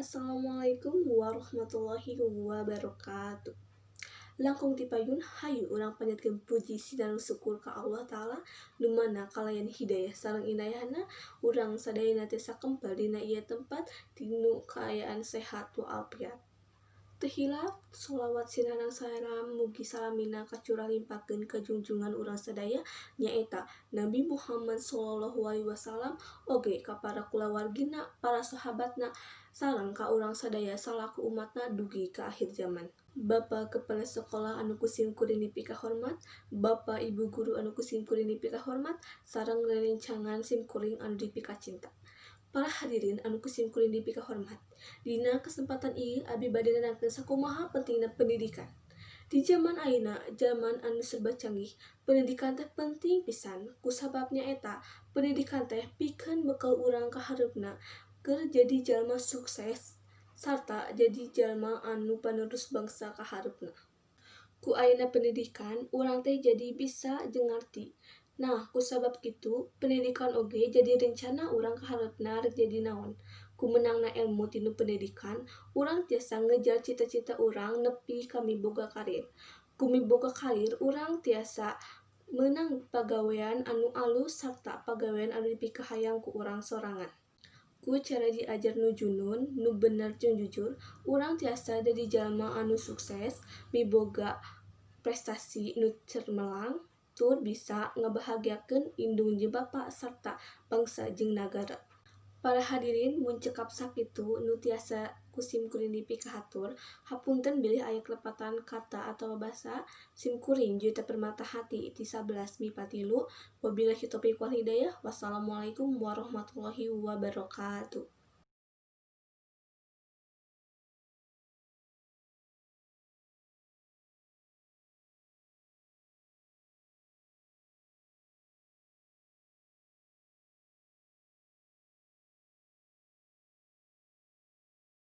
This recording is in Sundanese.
Assalamualaikum warahmatullahi wabarakatuh. Langkung tipayun hayu urang panjatkeun puji sareng syukur ka Allah Ta'ala nu mana kalayan hidayah sareng inayahna urang sadayana teu sakempel dina ieu tempat tinu kaayaan sehat walafiat. Teu hilap sholawat sinareng salam mugi salamina kacurah limpahkeun ka junjungan urang sadaya nyaeta Nabi Muhammad sallallahu alaihi wasallam oge ka para kulawargina, para sahabatna sareng ka urang sadaya salaku umatna dugi ka akhir zaman. Bapak Kepala Sekolah anu kusim kuring dipi kahormat, Bapak Ibu guru anu kusim kuring dipi kahormat, sareng rerencangan sim kuring anu dipi kacinta. Para hadirin anu kusim kuring dipi kahormat. Dina kesempatan ieu abi bade nerangkeun sakumaha pentingna pendidikan. Di zaman ayeuna, zaman anu serba canggih, pendidikan teh penting pisan. Kusababnya eta, pendidikan teh pikeun bekal urang ka hareupna keur jadi jalma sukses sarta jadi jalma anu panerus bangsa ka hareupna. Ku ayeuna pendidikan, urang teh jadi bisa jeung ngarti. Nah, kusabab kitu, pendidikan oge jadi rencana urang ka hareupna rek jadi naon. Ku menangna ilmu tinu pendidikan, urang tiasa ngejar cita-cita urang nepi ka miboga karir. Ku miboga karir, urang tiasa meunang pagawean anu alus sarta pagawean anu dipikahayang ku urang sorangan. Ku cara diajar nu junun, nu bener jeung jujur, urang tiasa jadi jalma anu sukses, miboga prestasi nu cemerlang, tur bisa ngabahagiakeun indung jeung bapa sarta bangsa jeung nagara. Para hadirin mun cekap sakitu nu tiasa kusim kuring dipi kahatur, hapunten bilih aya kelepatan kata atau basa sim kuring juita permata hati ti 11 MIPA 3. Wabillahi taufiq wal hidayah. Wassalamualaikum warahmatullahi wabarakatuh.